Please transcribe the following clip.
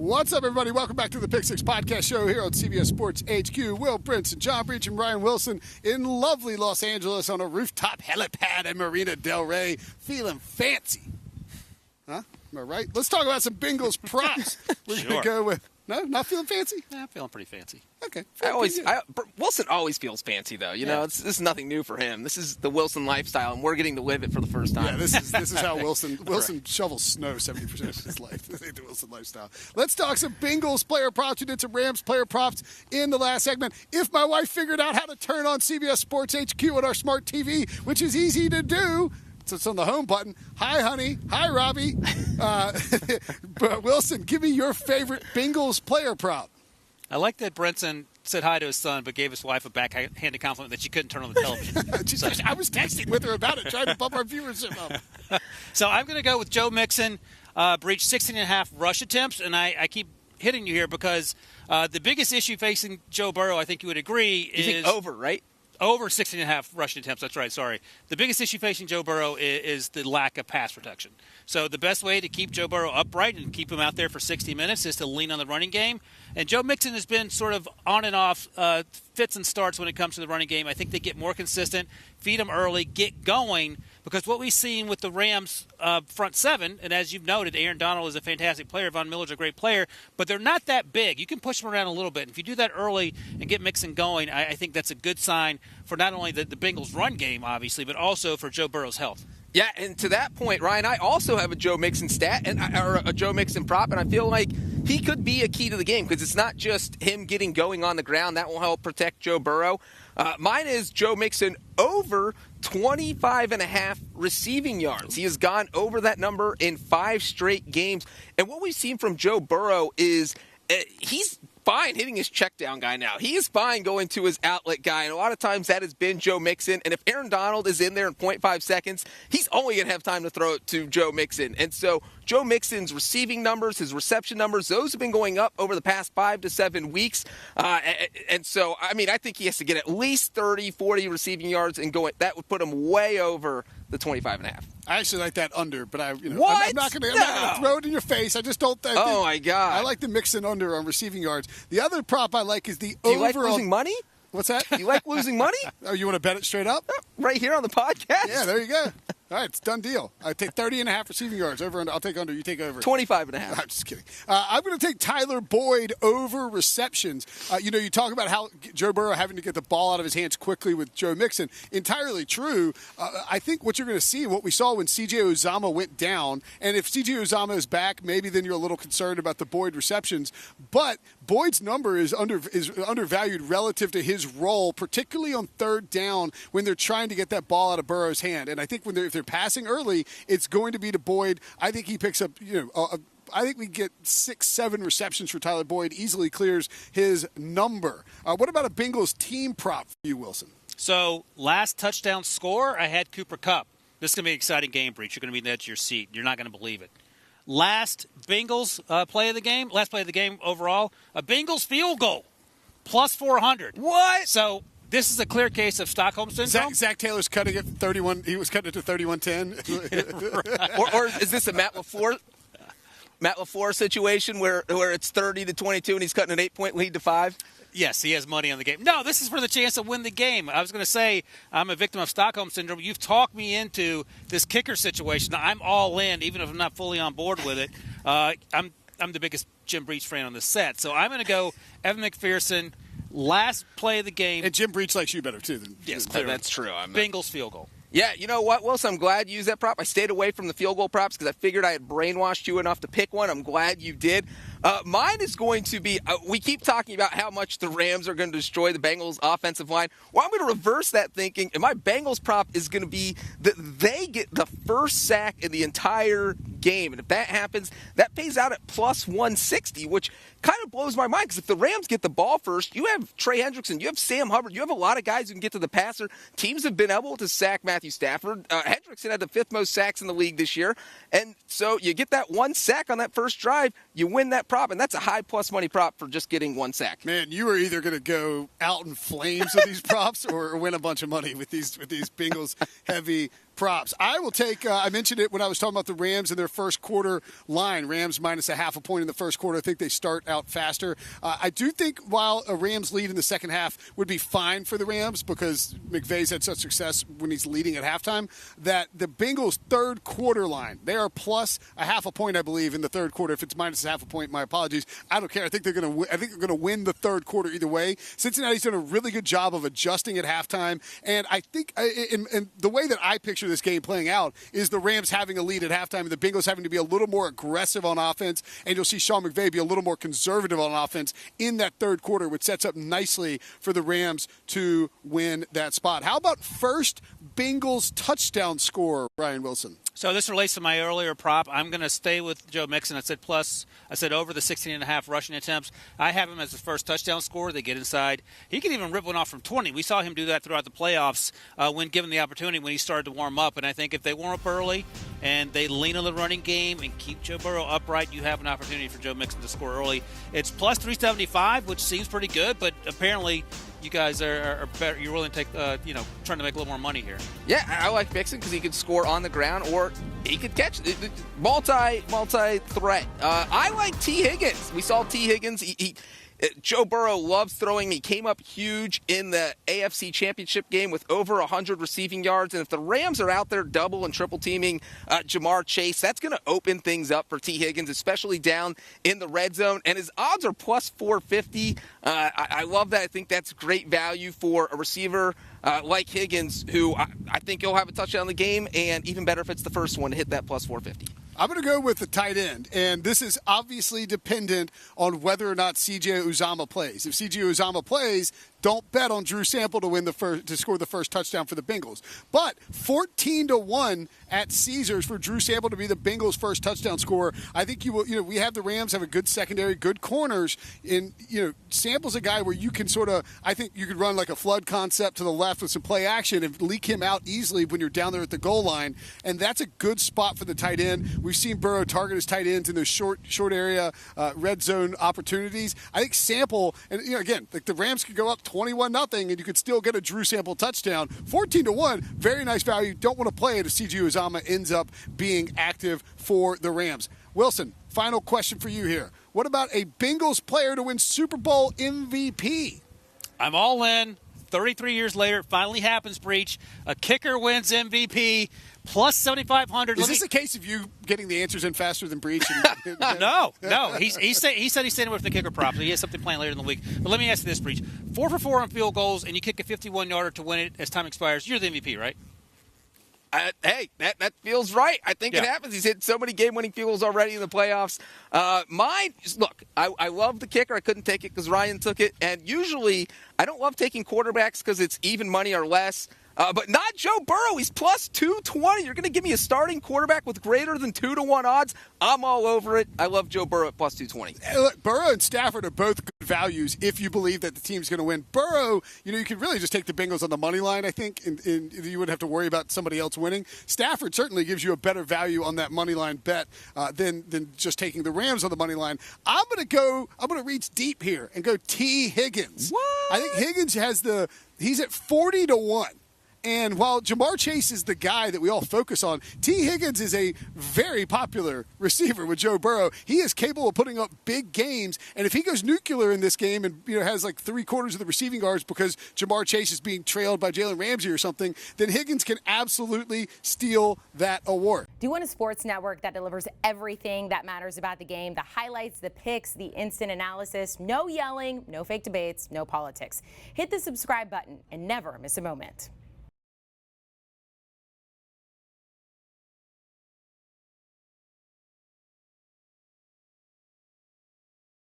What's up, everybody? Welcome back to the Pick Six Podcast Show here on CBS Sports HQ. Will Prince and John Breach and Ryan Wilson in lovely Los Angeles on a rooftop helipad in Marina Del Rey, feeling fancy. Huh? Am I right? Let's talk about some Bengals props. We're going to go with... No? Not feeling fancy? Yeah, I'm feeling pretty fancy. Okay. Wilson always feels fancy, though. You know, this is nothing new for him. This is the Wilson lifestyle, and we're getting to live it for the first time. Yeah, this is how Wilson shovels snow 70% of his life. This ain't the Wilson lifestyle. Let's talk some Bengals player props. We did some Rams player props in the last segment. If my wife figured out how to turn on CBS Sports HQ on our smart TV, which is easy to do, so it's on the home button. Hi, honey. Hi, Robbie. But Wilson, give me your favorite Bengals player prop. I like that Brenton said hi to his son, but gave his wife a backhanded compliment that she couldn't turn on the television. I was texting with her about it, trying to bump our viewership up. So I'm going to go with Joe Mixon, breached 16.5 rush attempts, and I keep hitting you here because the biggest issue facing Joe Burrow, I think you would agree, is... You think over, right? Over 16.5 rushing attempts. That's right. Sorry. The biggest issue facing Joe Burrow is the lack of pass protection. So the best way to keep Joe Burrow upright and keep him out there for 60 minutes is to lean on the running game. And Joe Mixon has been sort of on and off fits and starts when it comes to the running game. I think they get more consistent, feed them early, get going, because what we've seen with the Rams front seven, and as you've noted, Aaron Donald is a fantastic player, Von Miller's a great player, but they're not that big. You can push them around a little bit. And if you do that early and get Mixon going, I think that's a good sign for not only the Bengals' run game, obviously, but also for Joe Burrow's health. Yeah, and to that point, Ryan, I also have a Joe Mixon or a Joe Mixon prop, and I feel like he could be a key to the game because it's not just him getting going on the ground. That will help protect Joe Burrow. Mine is Joe Mixon over 25.5 receiving yards. He has gone over that number in 5 straight games. And what we've seen from Joe Burrow is he's fine hitting his check down guy now. He is fine going to his outlet guy, and a lot of times that has been Joe Mixon. And if Aaron Donald is in there in 0.5 seconds, he's only going to have time to throw it to Joe Mixon. And so Joe Mixon's receiving numbers, his reception numbers, those have been going up over the past 5 to 7 weeks. And so, I mean, I think he has to get at least 30, 40 receiving yards and go. That would put him way over the 25.5. I actually like that under, but I'm What? not going to throw it in your face. I just don't think. Oh, my God. I like the Mixon under on receiving yards. The other prop I like is the Do over. you like losing money? What's that? You like losing money? Oh, you want to bet it straight up? Right here on the podcast? Yeah, there you go. All right, it's a done deal. I take 30.5 receiving yards. Over under. I'll take under. You take over. 25.5. I'm just kidding. I'm going to take Tyler Boyd over receptions. You talk about how Joe Burrow having to get the ball out of his hands quickly with Joe Mixon. Entirely true. I think what you're going to see, what we saw when C.J. Uzomah went down, and if C.J. Uzomah is back, maybe then you're a little concerned about the Boyd receptions. But Boyd's number is undervalued relative to his role, particularly on third down when they're trying to get that ball out of Burrow's hand. And I think if they're passing early, it's going to be to Boyd. I think he picks up, I think we get 6-7 receptions for Tyler Boyd, easily clears his number. What about a Bengals team prop for you, Wilson? So last touchdown score, I had Cooper Kupp. This is going to be an exciting game, Breach. You're going to be in the edge of your seat. You're not going to believe it. Last Bengals play of the game overall, a Bengals field goal, plus 400. What? So this is a clear case of Stockholm Syndrome. Zach Taylor's cutting it 31. He was cutting it to 31-10. or is this a Matt LaFleur situation where it's 30-22 and he's cutting an 8-point lead to 5? Yes, he has money on the game. No, this is for the chance to win the game. I was going to say I'm a victim of Stockholm Syndrome. You've talked me into this kicker situation. I'm all in, even if I'm not fully on board with it. I'm the biggest Jim Breach fan on the set. So I'm going to go Evan McPherson, last play of the game. And Jim Breach likes you better, too. Yes, that's true. Bengals field goal. Yeah, you know what, Wilson? I'm glad you used that prop. I stayed away from the field goal props because I figured I had brainwashed you enough to pick one. I'm glad you did. Mine is going to be we keep talking about how much the Rams are going to destroy the Bengals' offensive line. Well, I'm going to reverse that thinking, and my Bengals prop is going to be that they get the first sack in the entire game. And if that happens, that pays out at plus 160, which kind of blows my mind because if the Rams get the ball first, you have Trey Hendrickson, you have Sam Hubbard, you have a lot of guys who can get to the passer. Teams have been able to sack Matthew Stafford. Hendrickson had the 5th most sacks in the league this year. And so you get that one sack on that first drive, you win that prop, and that's a high plus money prop for just getting one sack. Man, you are either going to go out in flames with these props or win a bunch of money with these Bengals heavy props. I will take, I mentioned it when I was talking about the Rams and their first quarter line. Rams minus a half a point in the first quarter. I think they start out faster. I do think while a Rams lead in the second half would be fine for the Rams because McVay's had such success when he's leading at halftime, that the Bengals' third quarter line, they are plus a half a point, I believe, in the third quarter. If it's minus a half a point, my apologies. I don't care. I think they're going to win the third quarter either way. Cincinnati's done a really good job of adjusting at halftime, and I think in the way that I picture this game playing out is the Rams having a lead at halftime and the Bengals having to be a little more aggressive on offense, and you'll see Sean McVay be a little more conservative on offense in that third quarter, which sets up nicely for the Rams to win that spot. How about first Bengals touchdown score, Brian Wilson? So this relates to my earlier prop. I'm going to stay with Joe Mixon. I said over the 16.5 rushing attempts. I have him as the first touchdown scorer. They get inside. He can even rip one off from 20. We saw him do that throughout the playoffs when given the opportunity when he started to warm up. And I think if they warm up early and they lean on the running game and keep Joe Burrow upright, you have an opportunity for Joe Mixon to score early. It's plus 375, which seems pretty good, but apparently you guys are better. You're willing to take, trying to make a little more money here. Yeah, I like Mixon because he could score on the ground or he could catch multi-threat. I like T. Higgins. We saw T. Higgins. Joe Burrow loves throwing. He came up huge in the AFC Championship game with over 100 receiving yards. And if the Rams are out there double and triple teaming Jamar Chase, that's going to open things up for T. Higgins, especially down in the red zone. And his odds are plus 450. I love that. I think that's great value for a receiver like Higgins, who I think he'll have a touchdown in the game, and even better if it's the first one to hit that plus 450. I'm going to go with the tight end, and this is obviously dependent on whether or not C.J. Uzomah plays. If C.J. Uzomah plays, don't bet on Drew Sample to score the first touchdown for the Bengals. But 14-1 at Caesars for Drew Sample to be the Bengals' first touchdown scorer. I think you will. We have the Rams have a good secondary, good corners. And Sample's a guy where you can I think you could run like a flood concept to the left with some play action and leak him out easily when you're down there at the goal line. And that's a good spot for the tight end. We've seen Burrow target his tight ends in those short area red zone opportunities. I think Sample, and again, like the Rams could go up 21-0, and you could still get a Drew Sample touchdown. 14-1, very nice value. Don't want to play it if C.J. Uzomah ends up being active for the Rams. Wilson, final question for you here. What about a Bengals player to win Super Bowl MVP? I'm all in. 33 years later, it finally happens, Breach. A kicker wins MVP, plus 7,500. Is this a case of you getting the answers in faster than Breach? No. He said he's staying away from the kicker prop, so he has something planned later in the week. But let me ask you this, Breach. 4 for 4 on field goals, and you kick a 51-yarder to win it as time expires. You're the MVP, right? Hey, that feels right. I think it happens. He's hit so many game-winning field goals already in the playoffs. Look, I love the kicker. I couldn't take it because Ryan took it. And usually I don't love taking quarterbacks because it's even money or less. But not Joe Burrow. He's plus 220. You're going to give me a starting quarterback with greater than 2-1 odds? I'm all over it. I love Joe Burrow at plus 220. Look, Burrow and Stafford are both good values if you believe that the team's going to win. Burrow, you can really just take the Bengals on the money line, I think, and you wouldn't have to worry about somebody else winning. Stafford certainly gives you a better value on that money line bet than just taking the Rams on the money line. I'm going to reach deep here and go T. Higgins. What? I think Higgins he's at 40-1. And while Jamar Chase is the guy that we all focus on, T. Higgins is a very popular receiver with Joe Burrow. He is capable of putting up big games. And if he goes nuclear in this game and has like 3/4 of the receiving yards because Jamar Chase is being trailed by Jalen Ramsey or something, then Higgins can absolutely steal that award. Do you want a sports network that delivers everything that matters about the game? The highlights, the picks, the instant analysis, no yelling, no fake debates, no politics. Hit the subscribe button and never miss a moment.